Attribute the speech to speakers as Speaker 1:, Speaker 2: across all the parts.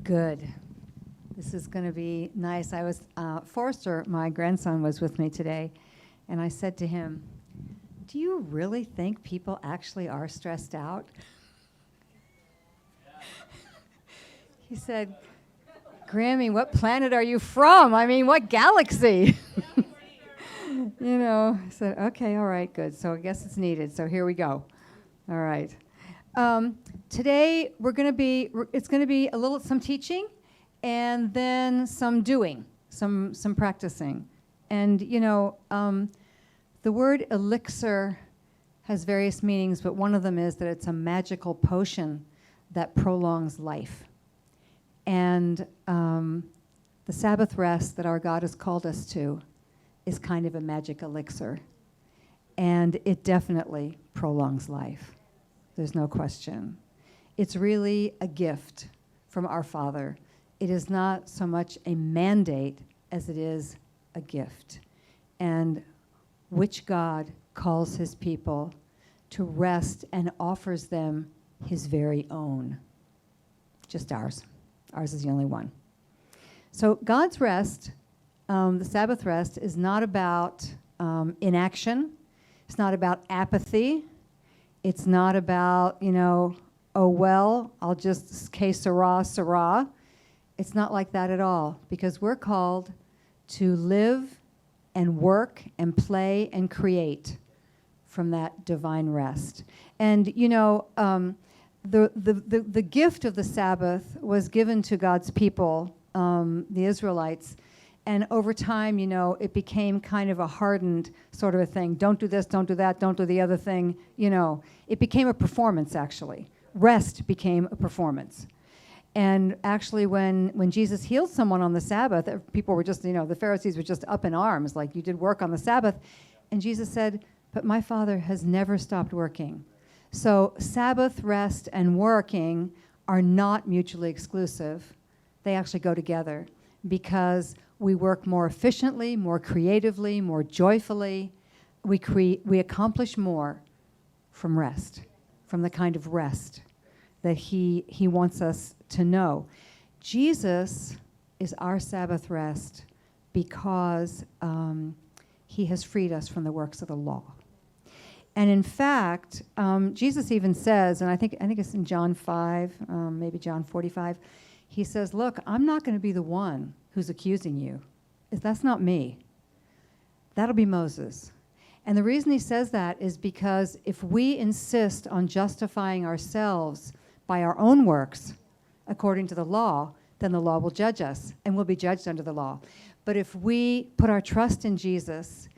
Speaker 1: Good. This is going to be nice. Forrester, my grandson, was with me today, and I said to him, do you really think people actually are stressed out? He said, Grammy, what planet are you from? I mean, what galaxy? I said, okay, all right, good. So I guess it's needed. So here we go. All right. Today it's going to be some teaching, and then some doing, some practicing, and the word elixir has various meanings, but one of them is that it's a magical potion that prolongs life, and the Sabbath rest that our God has called us to is kind of a magic elixir, and it definitely prolongs life. There's no question. It's really a gift from our Father. It is not so much a mandate as it is a gift. And which God calls his people to rest and offers them his very own. Just ours. Ours is the only one. So God's rest, the Sabbath rest, is not about inaction. It's not about apathy. It's not about, oh, well, I'll just que sera, sera. It's not like that at all, because we're called to live and work and play and create from that divine rest. And, the gift of the Sabbath was given to God's people, the Israelites. And over time, it became kind of a hardened sort of a thing. Don't do this, don't do that, don't do the other thing. It became a performance, actually. Rest became a performance. And actually, when Jesus healed someone on the Sabbath, people were just, the Pharisees were just up in arms, like, you did work on the Sabbath. And Jesus said, but my Father has never stopped working. So Sabbath rest and working are not mutually exclusive. They actually go together, because we work more efficiently, more creatively, more joyfully. We accomplish more from rest, from the kind of rest that he wants us to know. Jesus is our Sabbath rest because he has freed us from the works of the law. And in fact, Jesus even says, and I think it's in John 5, maybe John 45, he says, look, I'm not going to be the one who's accusing you. That's not me. That'll be Moses. And the reason he says that is because if we insist on justifying ourselves by our own works according to the law, then the law will judge us, and we'll be judged under the law. But if we put our trust in Jesus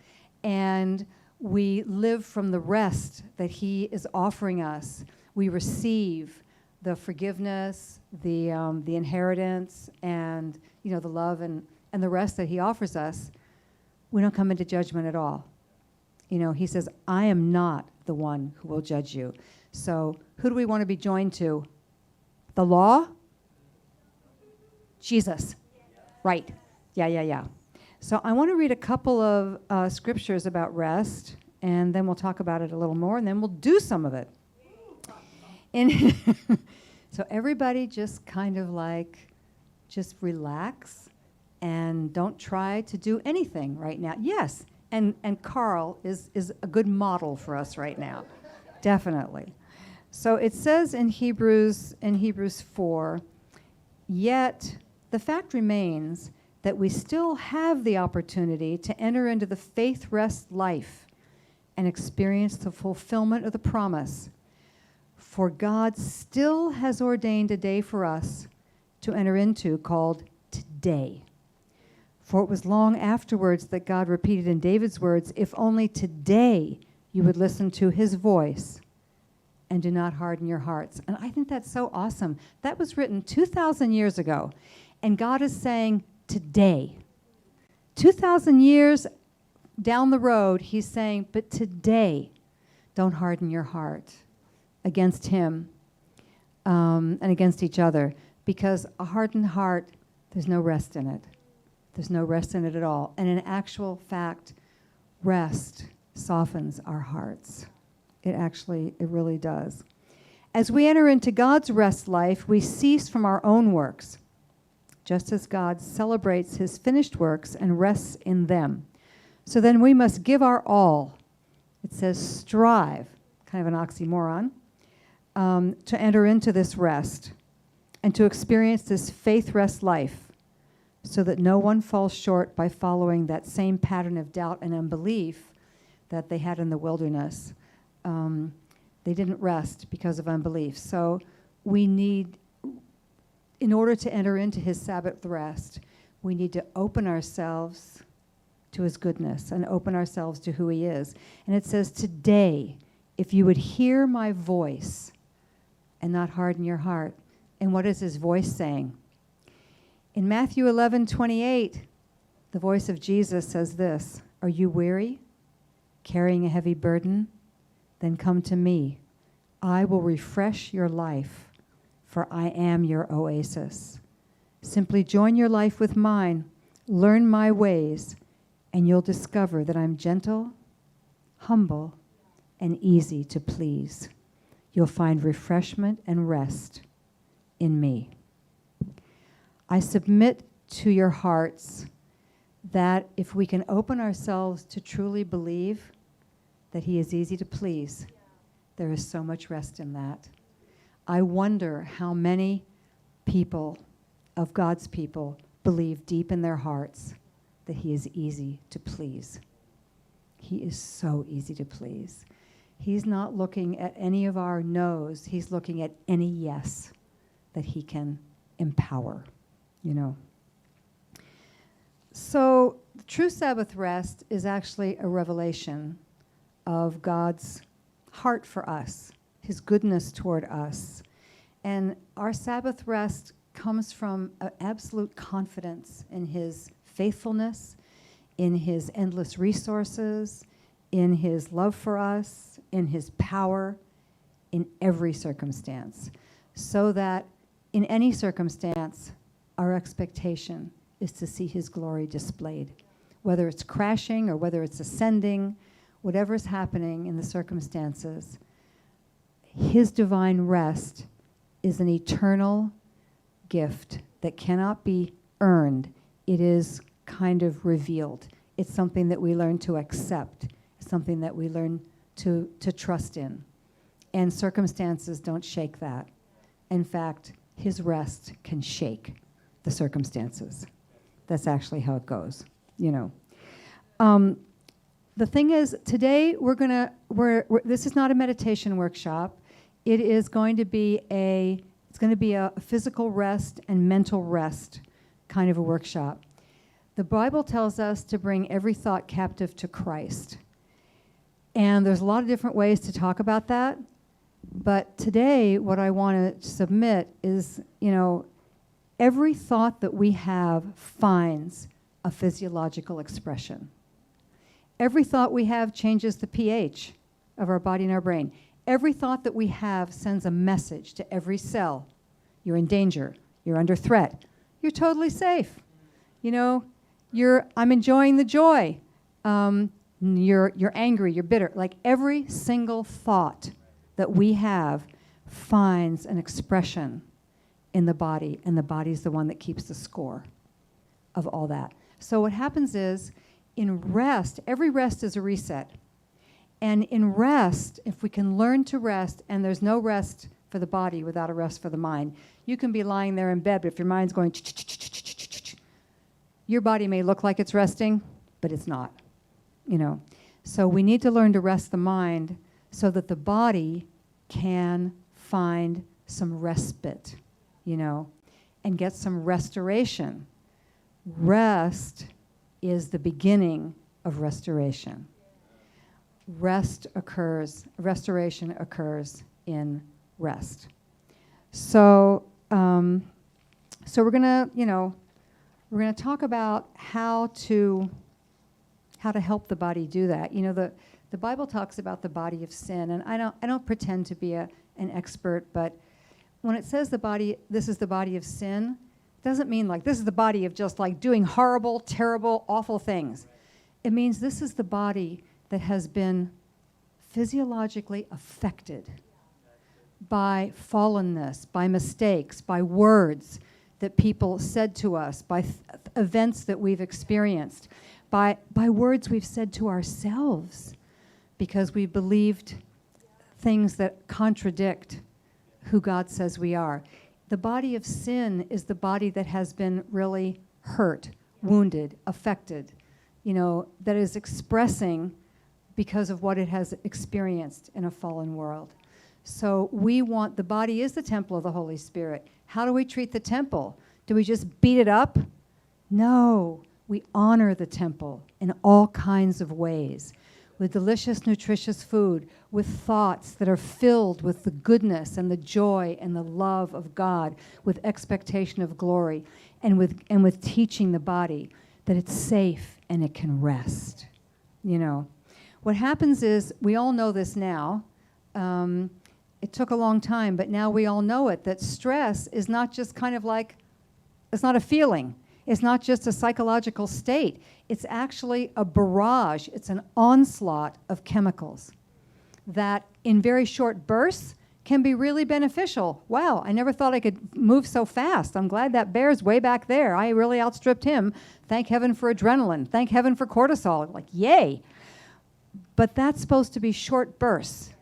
Speaker 1: and we live from the rest that he is offering us, we receive the forgiveness, the inheritance, and the love and the rest that he offers us, we don't come into judgment at all. He says, I am not the one who will judge you. So who do we want to be joined to? The law? Jesus. Right. Yeah. So I want to read a couple of scriptures about rest, and then we'll talk about it a little more, and then we'll do some of it. So everybody just kind of just relax and don't try to do anything right now. Yes, and Carl is a good model for us right now, definitely. So it says in Hebrews 4, yet the fact remains that we still have the opportunity to enter into the faith rest life and experience the fulfillment of the promise. For God still has ordained a day for us to enter into called today. For it was long afterwards that God repeated in David's words, if only today you would listen to his voice and do not harden your hearts. And I think that's so awesome. That was written 2,000 years ago. And God is saying today. 2,000 years down the road, he's saying, but today, don't harden your heart against him and against each other. Because a hardened heart, there's no rest in it. There's no rest in it at all. And in actual fact, rest softens our hearts. It really does. As we enter into God's rest life, we cease from our own works just as God celebrates his finished works and rests in them. So then we must give our all. It says strive, kind of an oxymoron, to enter into this rest and to experience this faith rest life, so that no one falls short by following that same pattern of doubt and unbelief that they had in the wilderness. They didn't rest because of unbelief. So we need, in order to enter into his Sabbath rest, we need to open ourselves to his goodness and open ourselves to who he is. And it says, today, if you would hear my voice and not harden your heart. And what is his voice saying? In Matthew 11:28, the voice of Jesus says this, are you weary, carrying a heavy burden? Then come to me. I will refresh your life, for I am your oasis. Simply join your life with mine, learn my ways, and you'll discover that I'm gentle, humble, and easy to please. You'll find refreshment and rest in me. I submit to your hearts that if we can open ourselves to truly believe that he is easy to please, there is so much rest in that. I wonder how many people, of God's people, believe deep in their hearts that he is easy to please. He is so easy to please. He's not looking at any of our no's. He's looking at any yes that he can empower, you know. So the true Sabbath rest is actually a revelation of God's heart for us, his goodness toward us. And our Sabbath rest comes from an absolute confidence in his faithfulness, in his endless resources, in his love for us, in his power, in every circumstance. So that in any circumstance, our expectation is to see his glory displayed. Whether it's crashing or whether it's ascending, whatever is happening in the circumstances, his divine rest is an eternal gift that cannot be earned. It is kind of revealed. It's something that we learn to accept. It's something that we learn to trust in. And circumstances don't shake that. In fact, his rest can shake the circumstances. That's actually how it goes, you know. The thing is, today this is not a meditation workshop. It is going to be a physical rest and mental rest kind of a workshop. The Bible tells us to bring every thought captive to Christ. And there's a lot of different ways to talk about that. But today, what I want to submit is, you know, every thought that we have finds a physiological expression. Every thought we have changes the pH of our body and our brain. Every thought that we have sends a message to every cell. You're in danger. You're under threat. You're totally safe. You know, I'm enjoying the joy. You're angry. You're bitter. Like every single thought that we have finds an expression in the body, and the body's the one that keeps the score of all that. So what happens is, in rest, every rest is a reset. And in rest, if we can learn to rest, and there's no rest for the body without a rest for the mind. You can be lying there in bed, but if your mind's going, your body may look like it's resting, but it's not, you know. So we need to learn to rest the mind so that the body can find some respite, you know, and get some restoration. Rest is the beginning of restoration. Restoration occurs in rest. So we're gonna talk about how to help the body do that. You know, the Bible talks about the body of sin, and I don't pretend to be an expert, but when it says this is the body of sin, it doesn't mean like this is the body of just like doing horrible, terrible, awful things. It means this is the body that has been physiologically affected by fallenness, by mistakes, by words that people said to us, by events that we've experienced, by words we've said to ourselves, because we believed things that contradict who God says we are. The body of sin is the body that has been really hurt, wounded, affected, that is expressing because of what it has experienced in a fallen world. So the body is the temple of the Holy Spirit. How do we treat the temple? Do we just beat it up? No, we honor the temple in all kinds of ways, with delicious, nutritious food, with thoughts that are filled with the goodness and the joy and the love of God, with expectation of glory, and with teaching the body that it's safe and it can rest. What happens is, we all know this now. It took a long time, but now we all know it, that stress is not just kind of like, it's not a feeling. It's not just a psychological state. It's actually a barrage. It's an onslaught of chemicals that in very short bursts can be really beneficial. Wow, I never thought I could move so fast. I'm glad that bear's way back there. I really outstripped him. Thank heaven for adrenaline. Thank heaven for cortisol. Like, yay. But that's supposed to be short bursts,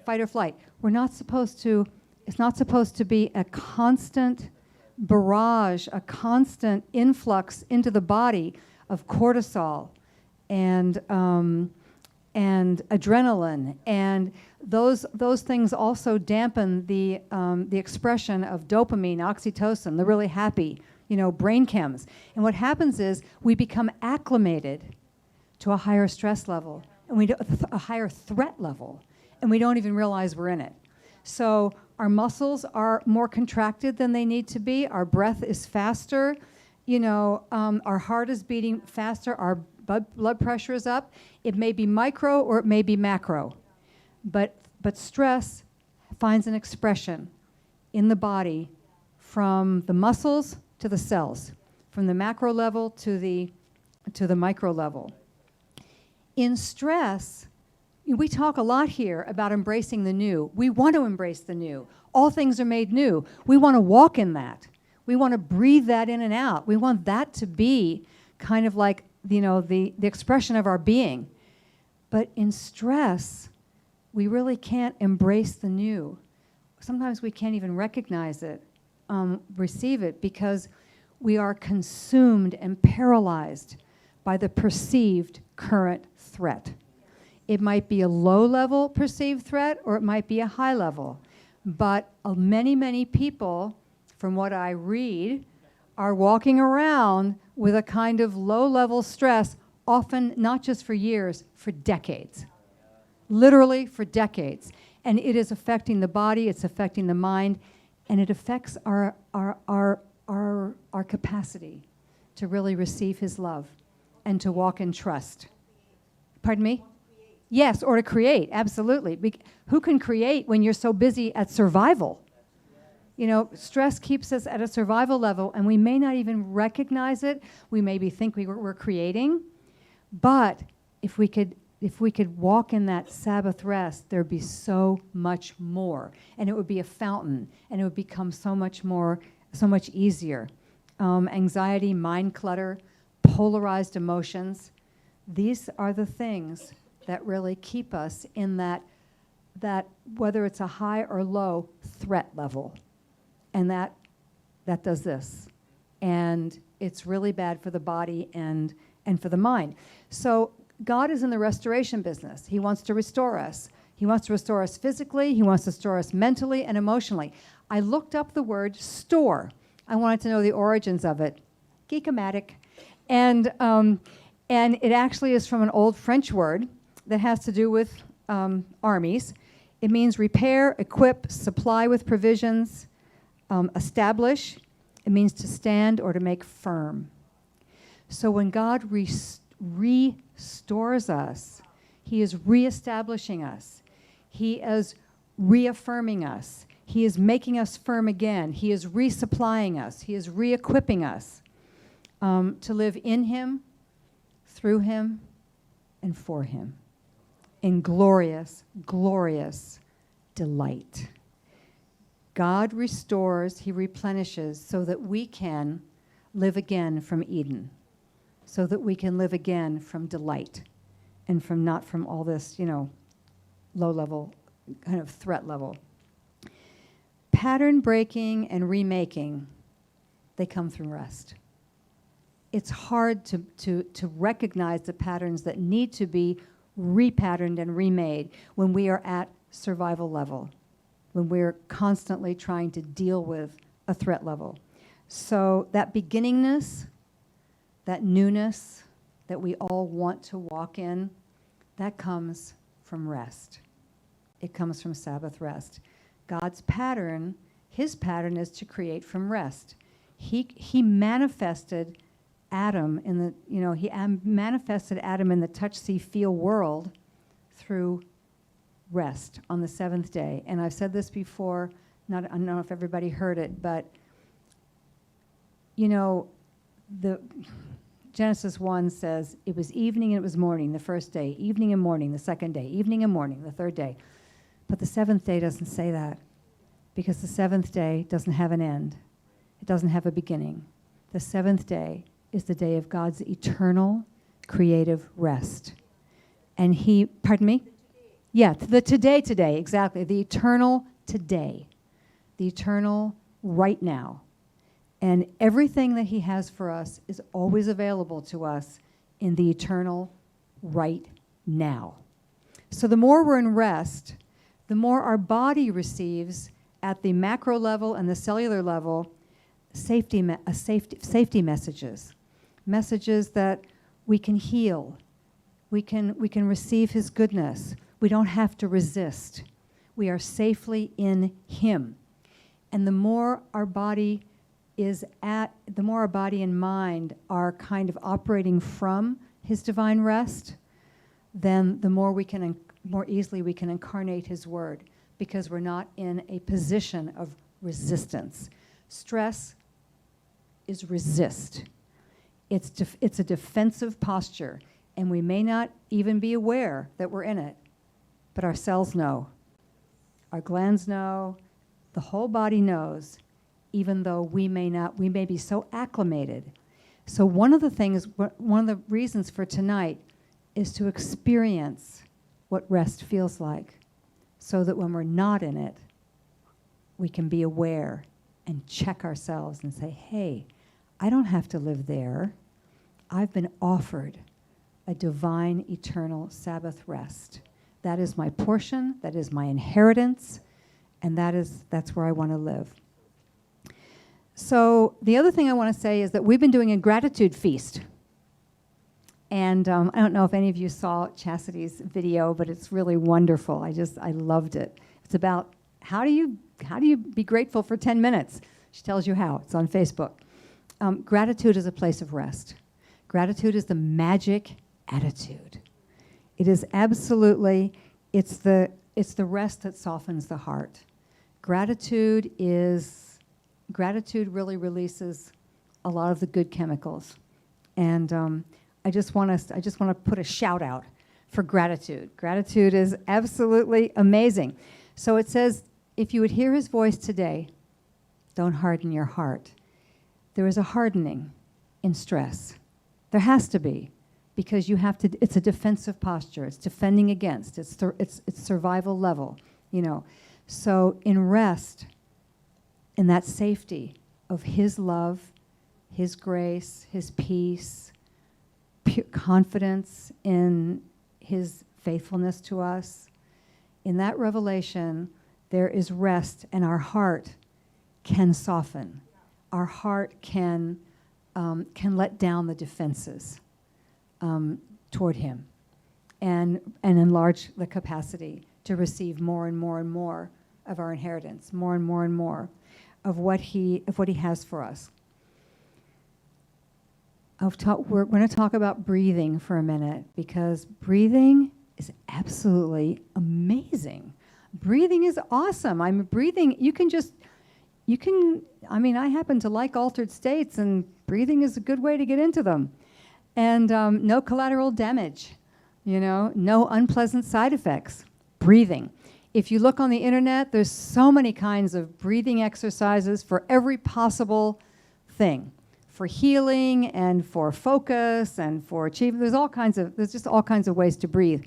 Speaker 1: fight or flight. It's not supposed to be a constant barrage, a constant influx into the body of cortisol and adrenaline, and those things also dampen the expression of dopamine, oxytocin, the really happy, brain chems. And what happens is we become acclimated to a higher stress level, and a higher threat level, and we don't even realize we're in it. So our muscles are more contracted than they need to be. Our breath is faster. Our heart is beating faster. Our blood pressure is up. It may be micro or it may be macro. But stress finds an expression in the body from the muscles to the cells, from the macro level to the micro level. In stress, we talk a lot here about embracing the new. We want to embrace the new. All things are made new. We want to walk in that. We want to breathe that in and out. We want that to be kind of like, the expression of our being. But in stress, we really can't embrace the new. Sometimes we can't even recognize it, receive it, because we are consumed and paralyzed by the perceived current threat. It might be a low-level perceived threat, or it might be a high level. But many, many people, from what I read, are walking around with a kind of low-level stress, often not just for years, for decades. Literally for decades. And it is affecting the body, it's affecting the mind, and it affects our capacity to really receive His love and to walk in trust. Pardon me? Yes, or to create, absolutely. Who can create when you're so busy at survival? Stress keeps us at a survival level, and we may not even recognize it. We maybe think we're creating. But if we could walk in that Sabbath rest, there'd be so much more. And it would be a fountain, and it would become so much easier. Anxiety, mind clutter, polarized emotions. These are the things that really keep us in that whether it's a high or low threat level. And that does this. And it's really bad for the body and for the mind. So God is in the restoration business. He wants to restore us. He wants to restore us physically. He wants to restore us mentally and emotionally. I looked up the word store. I wanted to know the origins of it. Geek-o-matic. And it actually is from an old French word that has to do with armies. It means repair, equip, supply with provisions, establish. It means to stand or to make firm. So when God restores us, He is reestablishing us. He is reaffirming us. He is making us firm again. He is resupplying us. He is re-equipping us to live in Him, through Him, and for Him in glorious, glorious delight. God restores, he replenishes so that we can live again from Eden, so that we can live again from delight and from not from all this, low level, kind of threat level. Pattern breaking and remaking, they come through rest. It's hard to recognize the patterns that need to be repatterned and remade when we are at survival level, when we're constantly trying to deal with a threat level. So that beginningness, that newness that we all want to walk in, that comes from rest. It comes from Sabbath rest. God's pattern, his pattern is to create from rest. He manifested Adam in the, he manifested Adam in the touch, see, feel world through rest on the seventh day. And I've said this before, I don't know if everybody heard it, but the Genesis 1 says it was evening and it was morning the first day, evening and morning the second day, evening and morning the third day. But the seventh day doesn't say that, because the seventh day doesn't have an end. It doesn't have a beginning. The seventh day is the day of God's eternal creative rest. And pardon me? Yeah, the today, exactly. The eternal today. The eternal right now. And everything that he has for us is always available to us in the eternal right now. So the more we're in rest, the more our body receives at the macro level and the cellular level safety messages. Messages that we can heal. We can receive his goodness. We don't have to resist. We are safely in him. And the more our body and mind are kind of operating from his divine rest, then the more easily we can incarnate his word, because we're not in a position of resistance. Stress is resist. It's a defensive posture, and we may not even be aware that we're in it, but our cells know, our glands know, the whole body knows, even though we may be so acclimated. So one of the reasons for tonight is to experience what rest feels like, so that when we're not in it, we can be aware and check ourselves and say, hey, I don't have to live there. I've been offered a divine, eternal Sabbath rest. That is my portion, that is my inheritance, and that's where I want to live. So the other thing I want to say is that we've been doing a gratitude feast. And I don't know if any of you saw Chastity's video, but it's really wonderful. I loved it. It's about how do you be grateful for 10 minutes? She tells you how. It's on Facebook. Gratitude is a place of rest. Gratitude is the magic attitude. It is absolutely, it's the rest that softens the heart. Gratitude really releases a lot of the good chemicals. And I just want to put a shout out for gratitude. Gratitude is absolutely amazing. So it says, if you would hear his voice today, don't harden your heart. There is a hardening in stress. There has to be, because it's a defensive posture. It's defending against. It's survival level, So in rest, in that safety of his love, his grace, his peace, pure confidence in his faithfulness to us, in that revelation, there is rest, and our heart can soften. Our heart can let down the defenses toward him, and enlarge the capacity to receive more and more and more of our inheritance, more and more and more of what he has for us. We're going to talk about breathing for a minute, because breathing is absolutely amazing. Breathing is awesome. I happen to like altered states, and breathing is a good way to get into them. And no collateral damage, no unpleasant side effects. Breathing. if you look on the internet, there's so many kinds of breathing exercises for every possible thing. For healing and for focus and for achievement. There's just all kinds of ways to breathe.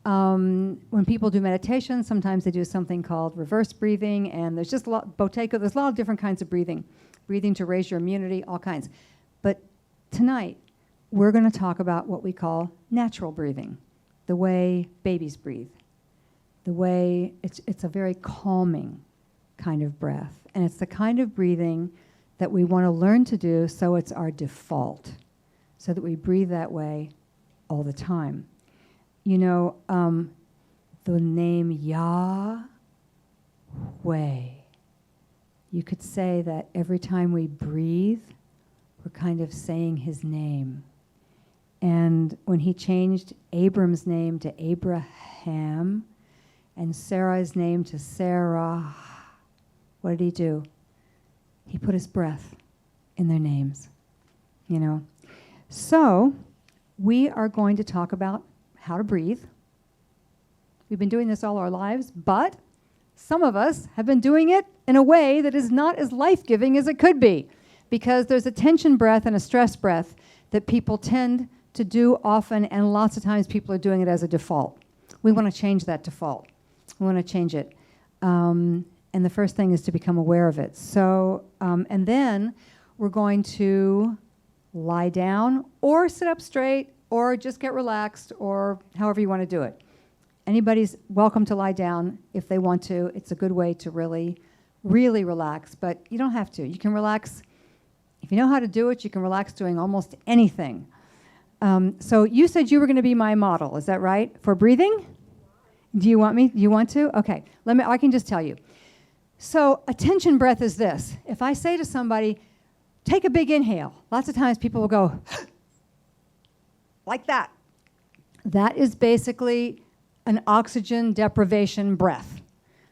Speaker 1: When people do meditation, sometimes they do something called reverse breathing, and there's just a lot, there's a lot of different kinds of breathing. Breathing to raise your immunity, all kinds. But tonight, we're going to talk about what we call natural breathing, the way babies breathe. The way it's a very calming kind of breath. And it's the kind of breathing that we want to learn to do so it's our default, so that we breathe that way all the time. You know, the name Yahweh, you could say that every time we breathe, we're kind of saying his name. And when he changed Abram's name to Abraham and Sarah's name to Sarah, what did he do? He put his breath in their names, you know. So we are going to talk about how to breathe. We've been doing this all our lives, but some of us have been doing it in a way that is not as life-giving as it could be, because there's a tension breath and a stress breath that people tend to do often, and lots of times people are doing it as a default. We want to change that default. We want to change it. And the first thing is to become aware of it. So, and then we're going to lie down or sit up straight or just get relaxed or however you want to do it. Anybody's welcome to lie down if they want to. It's a good way to really, really relax, but you don't have to. You can relax. If you know how to do it, you can relax doing almost anything. So you said you were going to be my model. Is that right? For breathing? Do you want me? You want to? Okay. I can just tell you. So a tension breath is this. If I say to somebody, take a big inhale, lots of times people will go like that. That is basically an oxygen deprivation breath.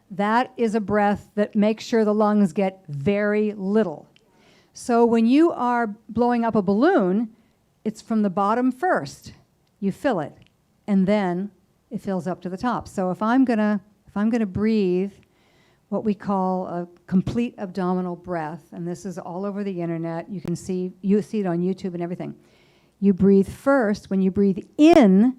Speaker 1: That is a breath that makes sure the lungs get very little. So when you are blowing up a balloon, it's from the bottom first. You fill it, and then it fills up to the top. So if I'm gonna breathe what we call a complete abdominal breath, and this is all over the internet. You see it on YouTube and everything. You breathe first. When you breathe in,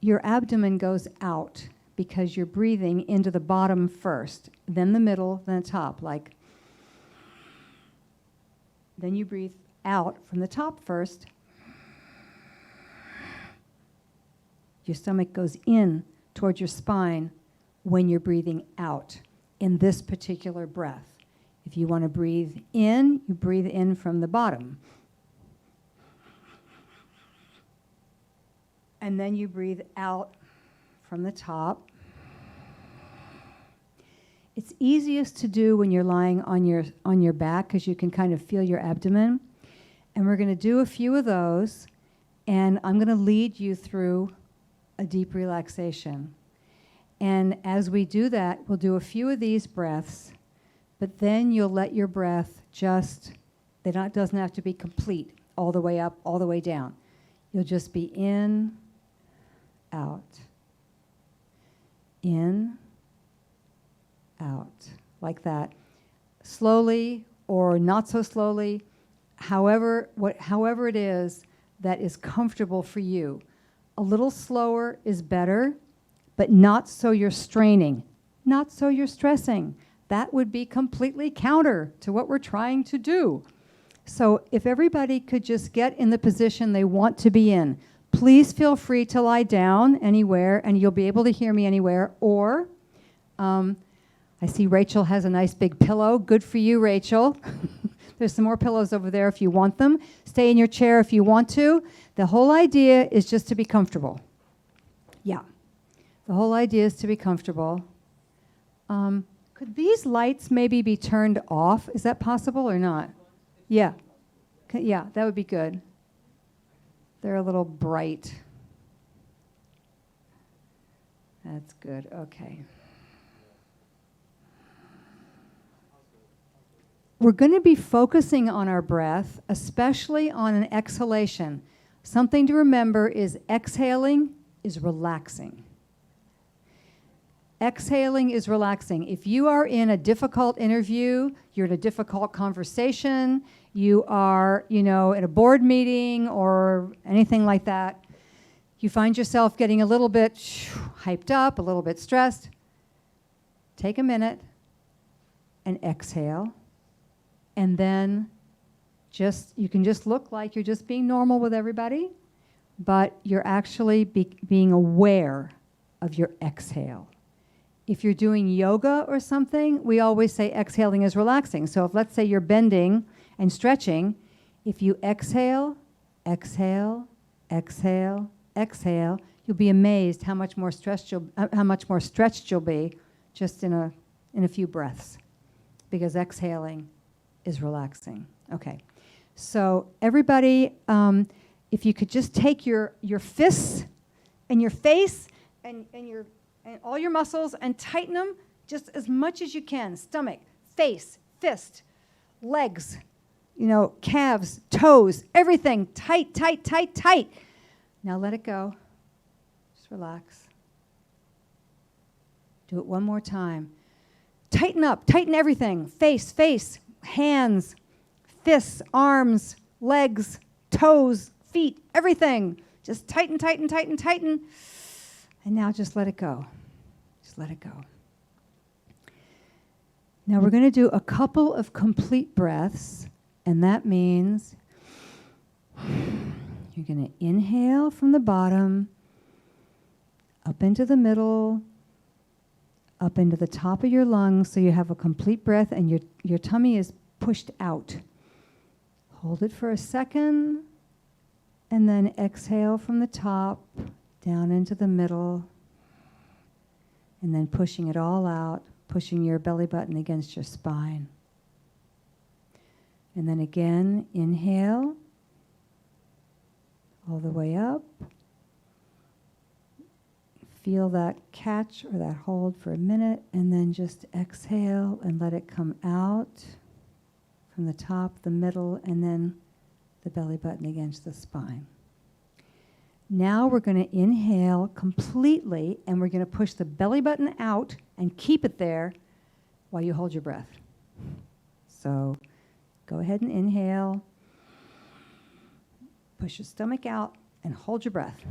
Speaker 1: your abdomen goes out because you're breathing into the bottom first, then the middle, then the top, like. Then you breathe out from the top first. Your stomach goes in towards your spine when you're breathing out in this particular breath. If you want to breathe in, you breathe in from the bottom. And then you breathe out from the top. It's easiest to do when you're lying on your back because you can kind of feel your abdomen. And we're going to do a few of those, and I'm going to lead you through a deep relaxation. And as we do that, we'll do a few of these breaths, but then you'll let your breath it doesn't have to be complete, all the way up, all the way down. You'll just be in, out, in, out, like that. Slowly or not so slowly, however it is that is comfortable for you. A little slower is better, but not so you're straining, not so you're stressing. That would be completely counter to what we're trying to do. So if everybody could just get in the position they want to be in, please feel free to lie down anywhere, and you'll be able to hear me anywhere. Or, I see Rachel has a nice big pillow. Good for you, Rachel. There's some more pillows over there if you want them. Stay in your chair if you want to. The whole idea is just to be comfortable. Yeah. The whole idea is to be comfortable. Could these lights maybe be turned off? Is that possible or not? Yeah. Yeah, that would be good. They're a little bright. That's good. Okay. We're going to be focusing on our breath, especially on an exhalation. Something to remember is exhaling is relaxing. Exhaling is relaxing. If you are in a difficult interview, you're in a difficult conversation, you are, in a board meeting or anything like that, you find yourself getting a little bit hyped up, a little bit stressed, take a minute and exhale. And then you can just look like you're just being normal with everybody, but you're actually being aware of your exhale. If you're doing yoga or something, we always say exhaling is relaxing. So if, let's say, you're bending and stretching, if you exhale, exhale, exhale, exhale, you'll be amazed how much more stretched you'll be just in a few breaths, because exhaling is relaxing. Okay, so everybody, if you could just take your fists and your face and all your muscles and tighten them just as much as you can. Stomach, face, fist, legs, calves, toes, everything tight, tight, tight, tight. Now let it go. Just relax. Do it one more time. Tighten up, tighten everything. Face, hands, fists, arms, legs, toes, feet, everything. Just tighten, tighten, tighten, tighten. And now just let it go. Just let it go. Now we're going to do a couple of complete breaths, and that means you're going to inhale from the bottom, up into the middle, up into the top of your lungs, so you have a complete breath and your tummy is pushed out. Hold it for a second, and then exhale from the top, down into the middle, and then pushing it all out, pushing your belly button against your spine. And then again, inhale, all the way up. Feel that catch or that hold for a minute, and then just exhale and let it come out from the top, the middle, and then the belly button against the spine. Now we're going to inhale completely, and we're going to push the belly button out and keep it there while you hold your breath. So go ahead and inhale. Push your stomach out and hold your breath.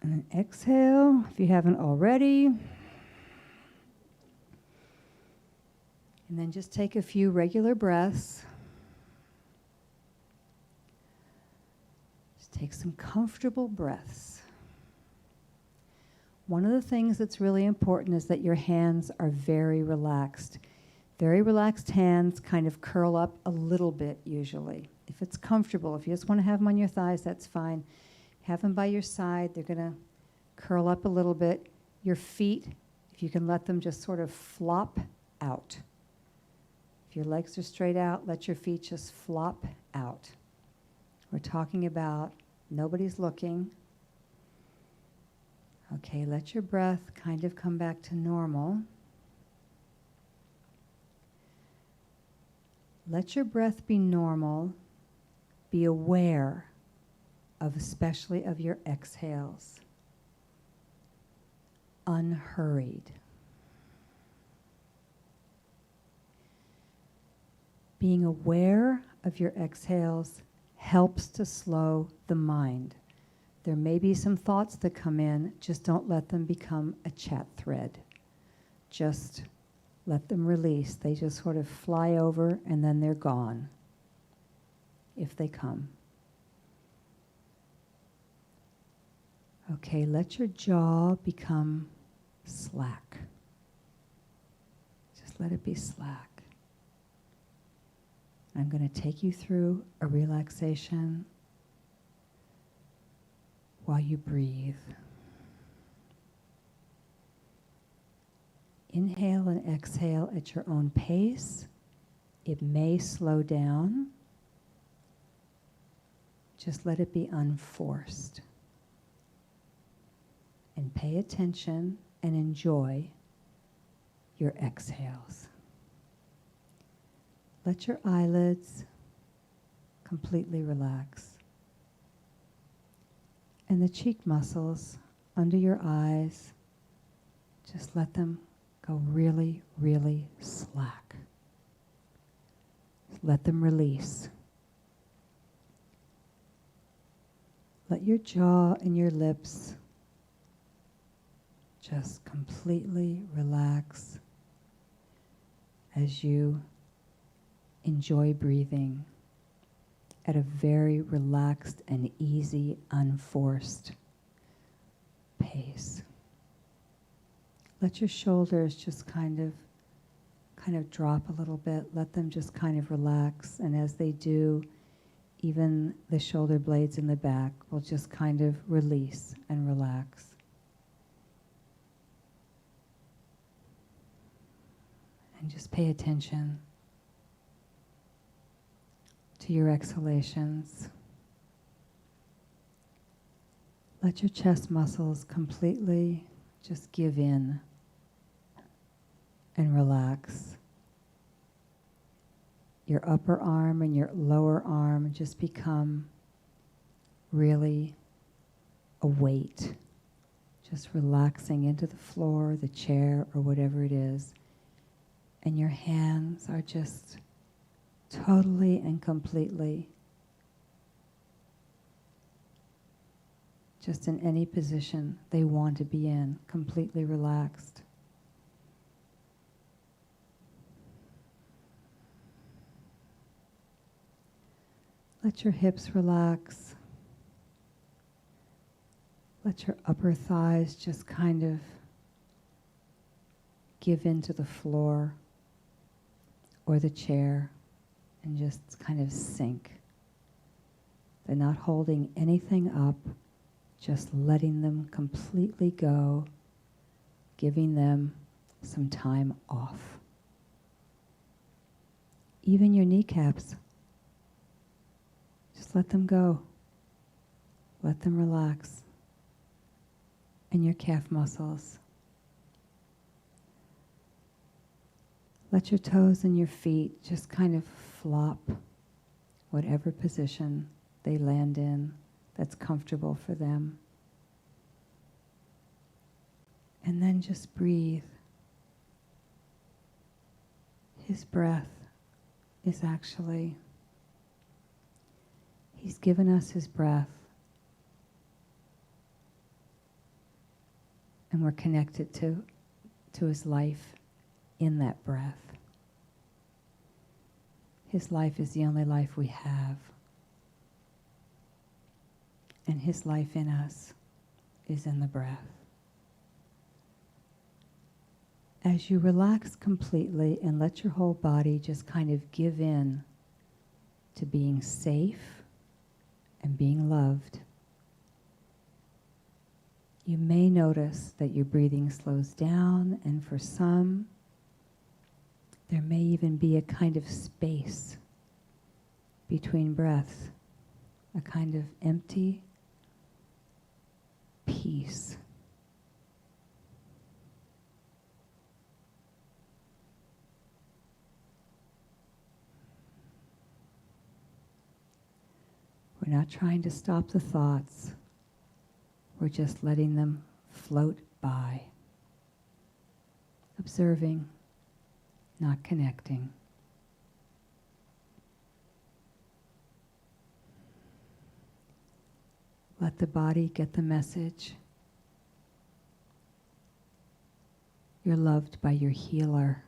Speaker 1: And then exhale, if you haven't already. And then just take a few regular breaths. Just take some comfortable breaths. One of the things that's really important is that your hands are very relaxed. Very relaxed hands kind of curl up a little bit usually. If it's comfortable, if you just want to have them on your thighs, that's fine. Have them by your side. They're going to curl up a little bit. Your feet, if you can let them just sort of flop out. If your legs are straight out, let your feet just flop out. We're talking about nobody's looking. Okay, let your breath kind of come back to normal. Let your breath be normal. Be aware of, especially of your exhales. Unhurried. Being aware of your exhales helps to slow the mind. There may be some thoughts that come in, just don't let them become a chat thread. Just let them release. They just sort of fly over and then they're gone, if they come. Okay, let your jaw become slack. Just let it be slack. I'm going to take you through a relaxation while you breathe. Inhale and exhale at your own pace. It may slow down. Just let it be unforced. And pay attention and enjoy your exhales. Let your eyelids completely relax. And the cheek muscles under your eyes, just let them go really, really slack. Let them release. Let your jaw and your lips just completely relax as you enjoy breathing at a very relaxed and easy, unforced pace. Let your shoulders just kind of drop a little bit. Let them just kind of relax. And as they do, even the shoulder blades in the back will just kind of release and relax. And just pay attention to your exhalations. Let your chest muscles completely just give in and relax. Your upper arm and your lower arm just become really a weight, just relaxing into the floor, the chair, or whatever it is. And your hands are just totally and completely just in any position they want to be in, completely relaxed. Let your hips relax. Let your upper thighs just kind of give into the floor or the chair and just kind of sink. They're not holding anything up, just letting them completely go, giving them some time off. Even your kneecaps, just let them go. Let them relax. And your calf muscles. Let your toes and your feet just kind of flop, whatever position they land in that's comfortable for them. And then just breathe. His breath is actually, He's given us His breath. And we're connected to His life in that breath. His life is the only life we have. And His life in us is in the breath. As you relax completely and let your whole body just kind of give in to being safe and being loved, you may notice that your breathing slows down, and for some, there may even be a kind of space between breaths, a kind of empty peace. We're not trying to stop the thoughts. We're just letting them float by, observing, not connecting. Let the body get the message. You're loved by your healer.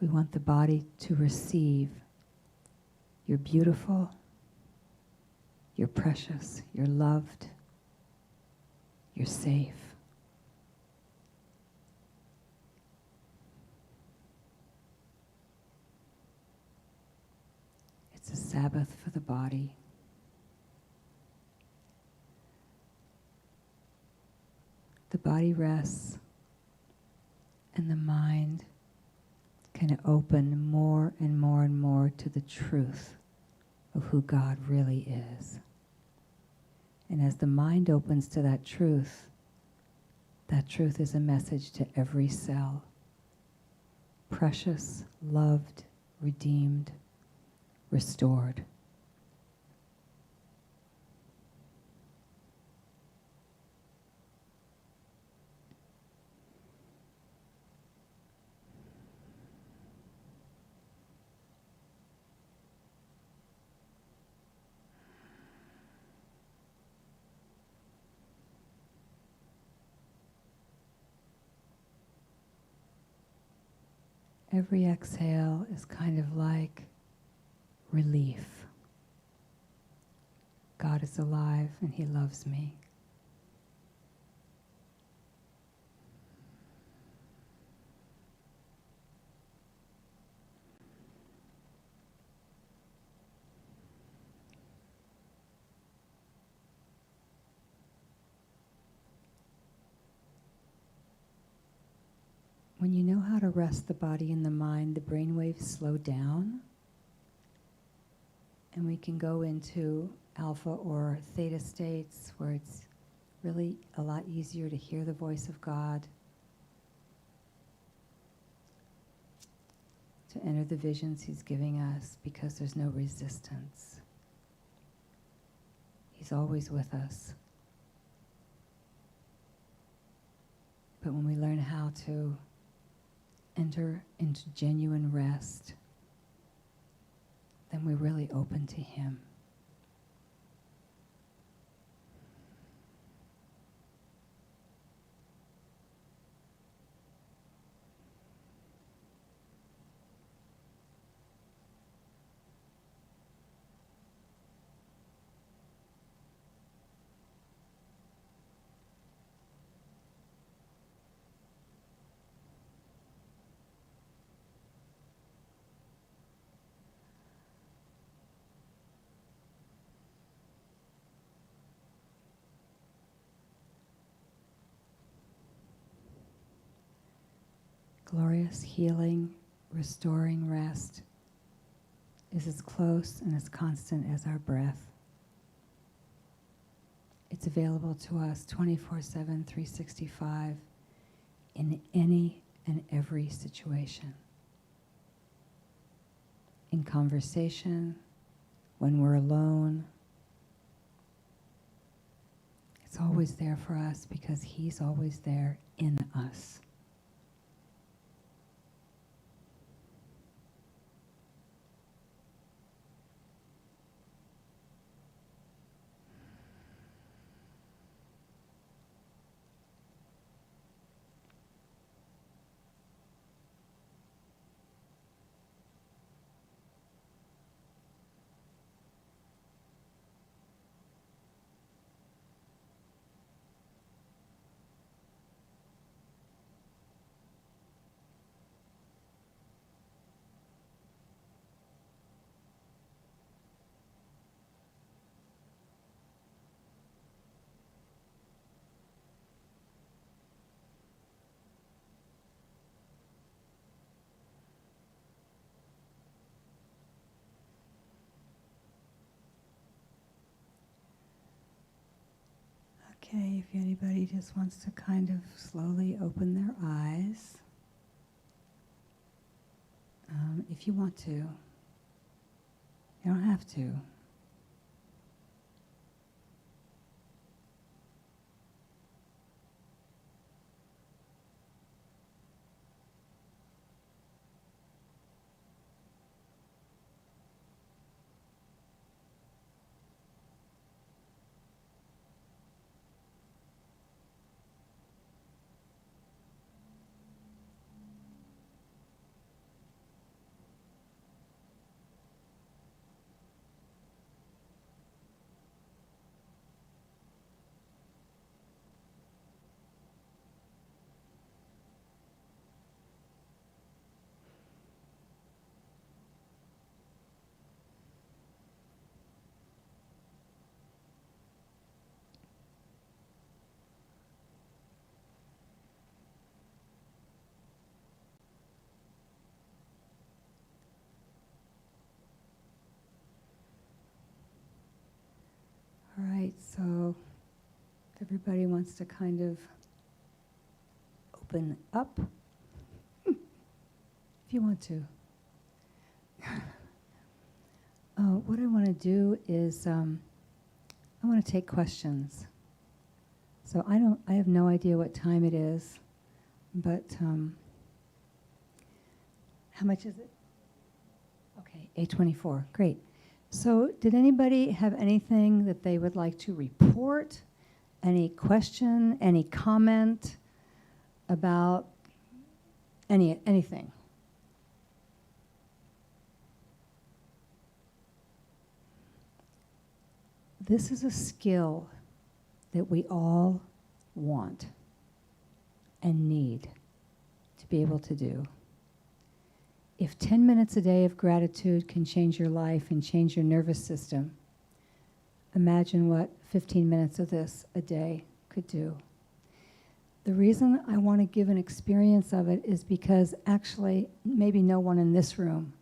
Speaker 1: We want the body to receive you're beautiful, you're precious, you're loved, you're safe. It's a Sabbath for the body. the body rests and the mind can open more and more and more to the truth of who God really is. And as the mind opens to that truth is a message to every cell. Precious, loved, redeemed, restored. Every exhale is kind of like relief. God is alive and He loves me. When you know how to rest the body and the mind, the brain waves slow down, and we can go into alpha or theta states where it's really a lot easier to hear the voice of God, to enter the visions He's giving us because there's no resistance. He's always with us. But when we learn how to enter into genuine rest, then we're really open to Him. Glorious, healing, restoring rest is as close and as constant as our breath. It's available to us 24/7, 365 in any and every situation. In conversation, when we're alone. It's always there for us because He's always there in us. Okay, if anybody just wants to kind of slowly open their eyes, if you want to. You don't have to. right, so if everybody wants to kind of open up, if you want to. What I want to do is I want to take questions. So I have no idea what time it is, but how much is it? Okay, 8:24, great. So did anybody have anything that they would like to report? Any question, any comment about anything? This is a skill that we all want and need to be able to do. If 10 minutes a day of gratitude can change your life and change your nervous system, imagine what 15 minutes of this a day could do. The reason I want to give an experience of it is because actually, maybe no one in this room,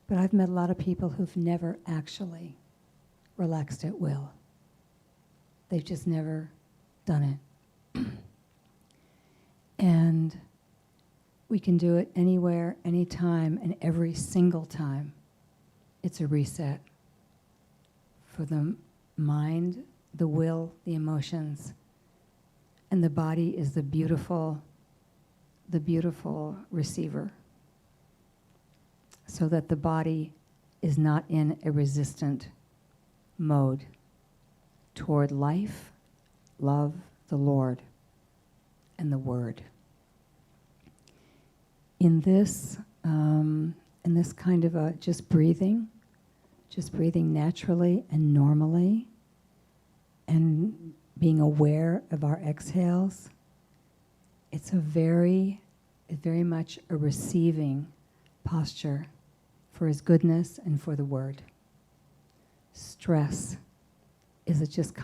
Speaker 1: but I've met a lot of people who've never actually relaxed at will. They've just never done it. And we can do it anywhere, anytime, and every single time. It's a reset for the mind, the will, the emotions. And the body is the beautiful receiver. So that the body is not in a resistant mode toward life, love, the Lord, and the Word. In this kind of a just breathing naturally and normally, and being aware of our exhales, it's very much a receiving posture for His goodness and for the Word. Stress is it's just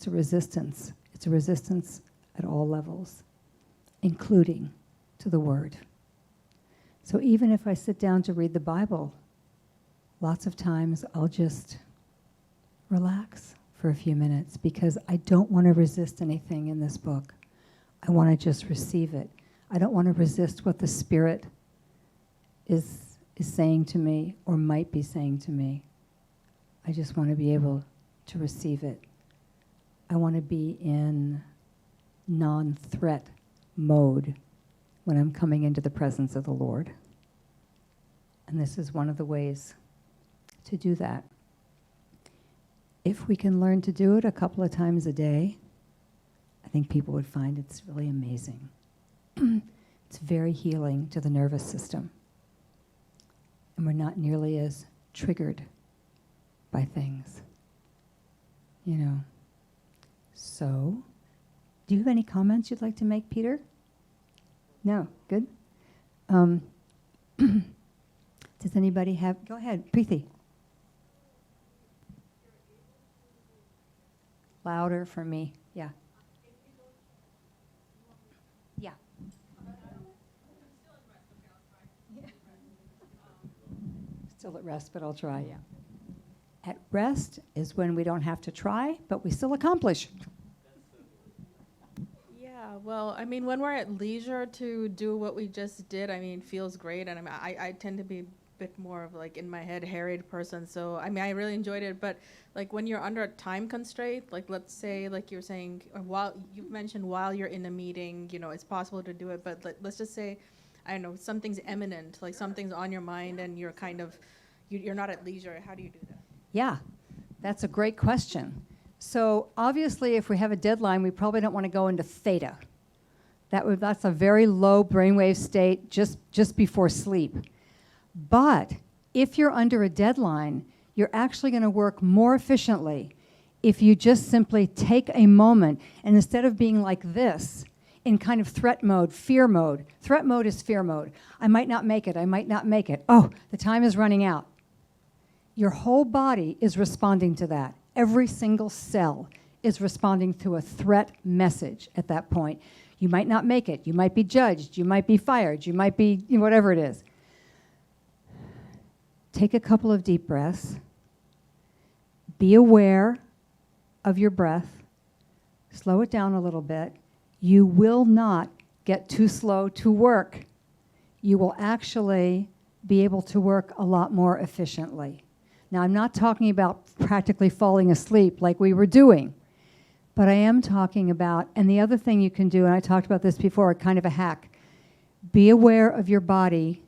Speaker 1: a resistance. It's a resistance at all levels, including to the Word. So even if I sit down to read the Bible, lots of times I'll just relax for a few minutes because I don't want to resist anything in this book. I want to just receive it. I don't want to resist what the Spirit is saying to me or might be saying to me. I just want to be able to receive it. I want to be in non-threat mode when I'm coming into the presence of the Lord. And this is one of the ways to do that. If we can learn to do it a couple of times a day, I think people would find it's really amazing. It's very healing to the nervous system. And we're not nearly as triggered by things. You know. So, do you have any comments you'd like to make, Peter? No? Good? Does anybody have... Go ahead, Preeti. Louder for me. Yeah. Yeah. Still at rest, but I'll try, yeah. At rest is when we don't have to try, but we still accomplish.
Speaker 2: Yeah, well, I mean, when we're at leisure to do what we just did, I mean, it feels great. And I tend to be a bit more of like in my head harried person. So, I mean, I really enjoyed it. But like when you're under a time constraint, like let's say, like you're saying, while you mentioned while you're in a meeting, you know, it's possible to do it. But let's just say, I don't know, something's imminent, like something's on your mind and you're kind of, you're not at leisure. How do you do that?
Speaker 1: Yeah, that's a great question. So obviously, if we have a deadline, we probably don't want to go into theta. That's a very low brainwave state just before sleep. But if you're under a deadline, you're actually going to work more efficiently if you just simply take a moment and instead of being like this, in kind of threat mode, fear mode. Threat mode is fear mode. I might not make it. I might not make it. Oh, the time is running out. Your whole body is responding to that. Every single cell is responding to a threat message at that point. You might not make it. You might be judged. You might be fired. You might be, whatever it is. Take a couple of deep breaths. Be aware of your breath, slow it down a little bit, you will not get too slow to work. You will actually be able to work a lot more efficiently. Now, I'm not talking about practically falling asleep like we were doing, but I am talking about, and the other thing you can do, and I talked about this before, kind of a hack, be aware of your body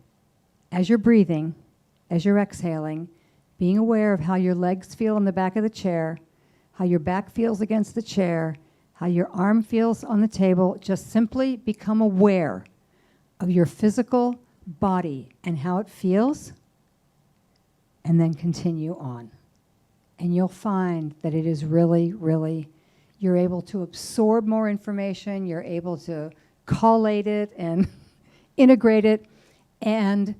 Speaker 1: as you're breathing, as you're exhaling, being aware of how your legs feel in the back of the chair, how your back feels against the chair, how your arm feels on the table. Just simply become aware of your physical body and how it feels, and then continue on. And you'll find that it is really, really, you're able to absorb more information, you're able to collate it and integrate it, and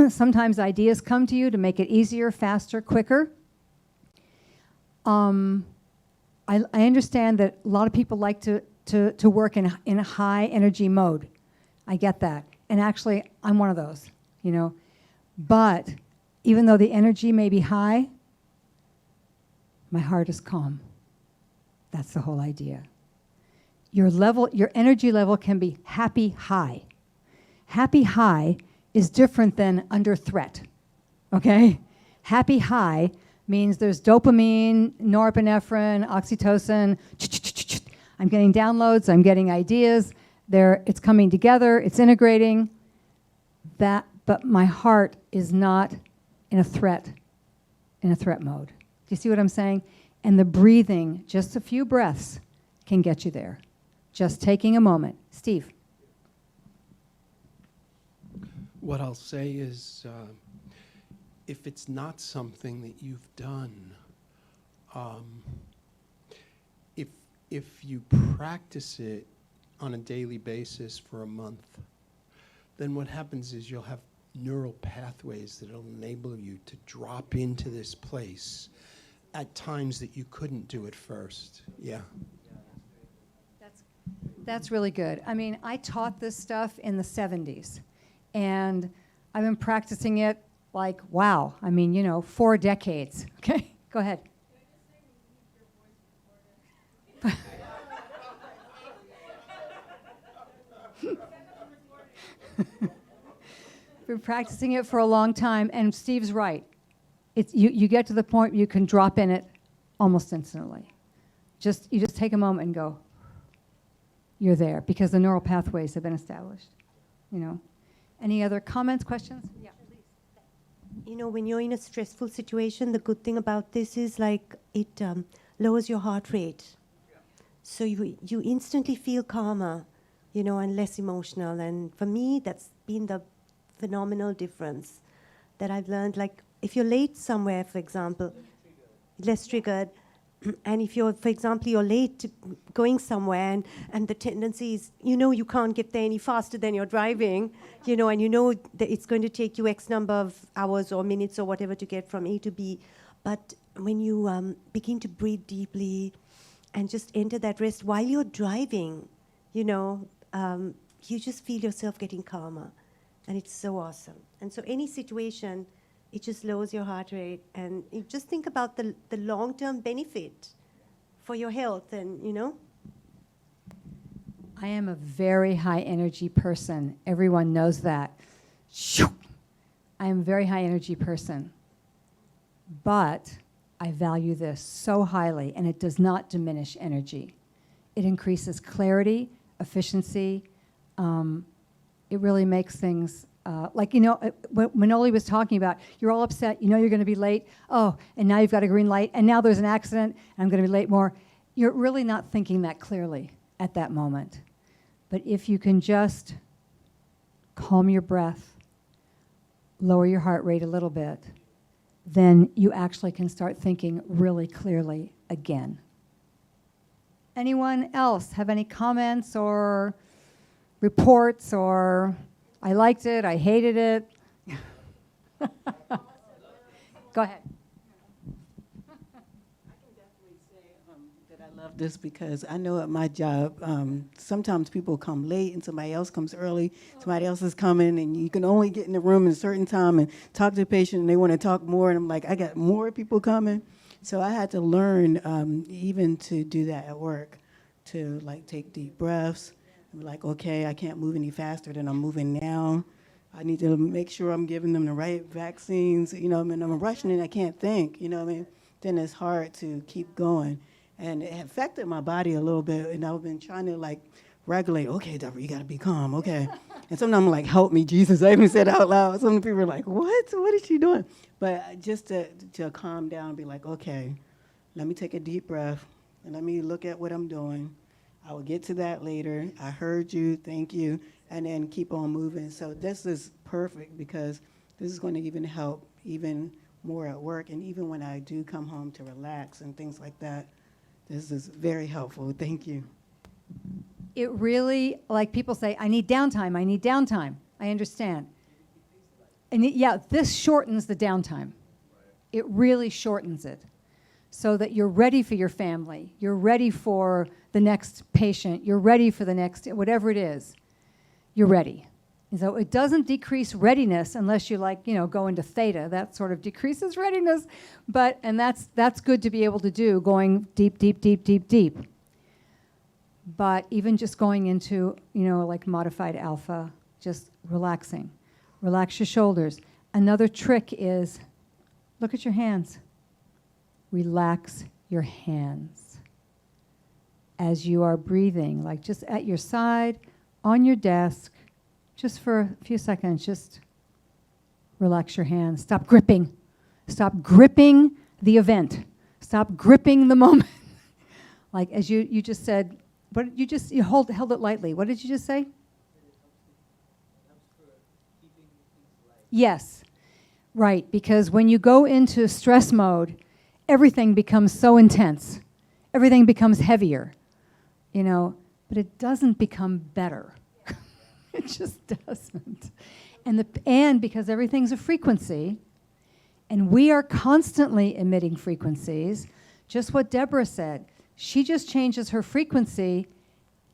Speaker 1: sometimes ideas come to you to make it easier, faster, quicker. I understand that a lot of people like to work in a high energy mode. I get that. And actually, I'm one of those, you know. But even though the energy may be high, my heart is calm. That's the whole idea. Your energy level can be happy high. Happy high is different than under threat, okay? Happy high means there's dopamine, norepinephrine, oxytocin. I'm getting downloads, I'm getting ideas. It's coming together, it's integrating. But my heart is not in a threat mode. Do you see what I'm saying? And the breathing, just a few breaths, can get you there. Just taking a moment. Steve.
Speaker 3: What I'll say is, if it's not something that you've done, if you practice it on a daily basis for a month, then what happens is you'll have neural pathways that will enable you to drop into this place at times that you couldn't do at first. Yeah.
Speaker 1: That's really good. I mean, I taught this stuff in the 70s, and I've been practicing it like, wow, I mean, 4 decades. Okay, go ahead. Been practicing it for a long time, and Steve's right. You get to the point where you can drop in it almost instantly. You just take a moment and go, you're there, because the neural pathways have been established. Any other comments, questions? Yeah.
Speaker 4: When you're in a stressful situation, the good thing about this is like it lowers your heart rate. So you instantly feel calmer, and less emotional. And for me, that's been the phenomenal difference that I've learned. Like if you're late somewhere, for example, less triggered. And if you're, for example, you're late going somewhere and the tendency is, you can't get there any faster than you're driving, and that it's going to take you X number of hours or minutes or whatever to get from A to B. But when you begin to breathe deeply and just enter that rest while you're driving, you just feel yourself getting calmer. And it's so awesome. And so any situation, it just lowers your heart rate. And you just think about the long-term benefit for your health and.
Speaker 1: I am a very high energy person. Everyone knows that. I am a very high energy person. But I value this so highly, and it does not diminish energy. It increases clarity, efficiency. It really makes things, when Oli was talking about, you're all upset, you're going to be late, and now you've got a green light, and now there's an accident, and I'm going to be late more. You're really not thinking that clearly at that moment. But if you can just calm your breath, lower your heart rate a little bit, then you actually can start thinking really clearly again. Anyone else have any comments or reports or I liked it, I hated it? Go ahead.
Speaker 5: I love this because I know at my job, sometimes people come late and somebody else comes early, somebody else is coming, and you can only get in the room at a certain time and talk to the patient, and they want to talk more, and I'm like, I got more people coming. So I had to learn even to do that at work, to like take deep breaths. I'm like, okay, I can't move any faster than I'm moving now. I need to make sure I'm giving them the right vaccines. You know, I mean, I'm rushing and I can't think. You know what I mean? Then it's hard to keep going. And it affected my body a little bit, and I've been trying to like regulate. Okay, Deborah, you got to be calm. Okay. And sometimes I'm like, help me, Jesus. I even said it out loud. Some people are like, what? What is she doing? But just to calm down and be like, okay, let me take a deep breath and let me look at what I'm doing. I will get to that later. I heard you. Thank you. And then keep on moving. So this is perfect because this is going to even help even more at work. And even when I do come home to relax and things like that, this is very helpful. Thank you.
Speaker 1: It really, like people say, I need downtime, I need downtime. I understand. And yeah, this shortens the downtime. It really shortens it so that you're ready for your family. You're ready for the next patient. You're ready for the next, whatever it is, you're ready. And so it doesn't decrease readiness unless you like, go into theta. That sort of decreases readiness. And that's good to be able to do, going deep, deep, deep, deep, deep. But even just going into, like modified alpha, just relaxing. Relax your shoulders. Another trick is, look at your hands. Relax your hands as you are breathing, like just at your side, on your desk, just for a few seconds, just relax your hands. Stop gripping. Stop gripping the event. Stop gripping the moment. Like as you just said, you held it lightly. What did you just say? Yes, right, because when you go into stress mode, everything becomes so intense. Everything becomes heavier, but it doesn't become better. It just doesn't. And because everything's a frequency, and we are constantly emitting frequencies, just what Deborah said, she just changes her frequency,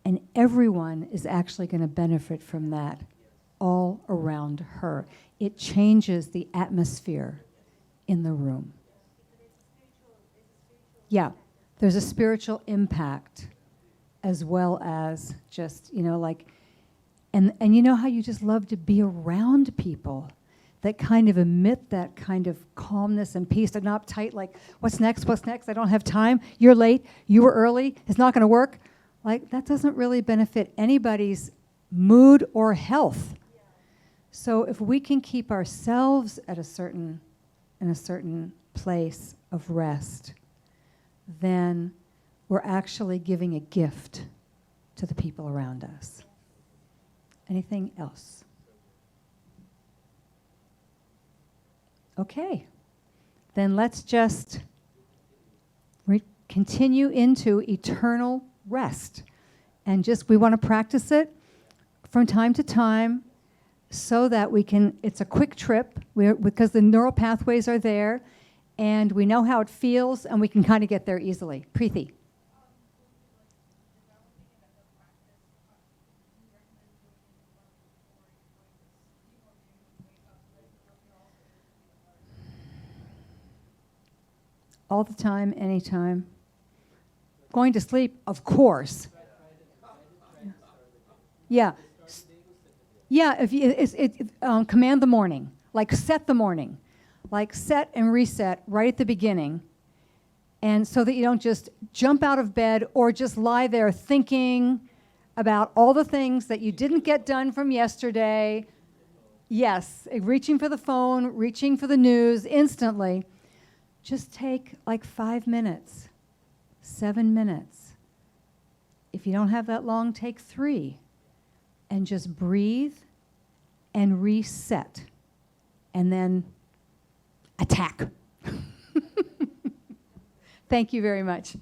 Speaker 1: and everyone is actually going to benefit from that all around her. It changes the atmosphere in the room. Yeah, there's a spiritual impact as well as just, and you know how you just love to be around people that kind of emit that kind of calmness and peace. They're not uptight, like, what's next? I don't have time. You're late. You were early. It's not going to work. Like, that doesn't really benefit anybody's mood or health. So if we can keep ourselves in a certain place of rest, then we're actually giving a gift to the people around us. Anything else? Okay. Then let's just continue into eternal rest. And we want to practice it from time to time so that it's a quick trip because the neural pathways are there and we know how it feels and we can kind of get there easily. Preeti. All the time, anytime. Going to sleep, of course. Yeah. Yeah, command the morning. Like set the morning. Like set and reset right at the beginning. And so that you don't just jump out of bed or just lie there thinking about all the things that you didn't get done from yesterday. Yes, reaching for the phone, reaching for the news instantly. Just take like 5 minutes, 7 minutes. If you don't have that long, take 3. And just breathe and reset. And then attack. Thank you very much.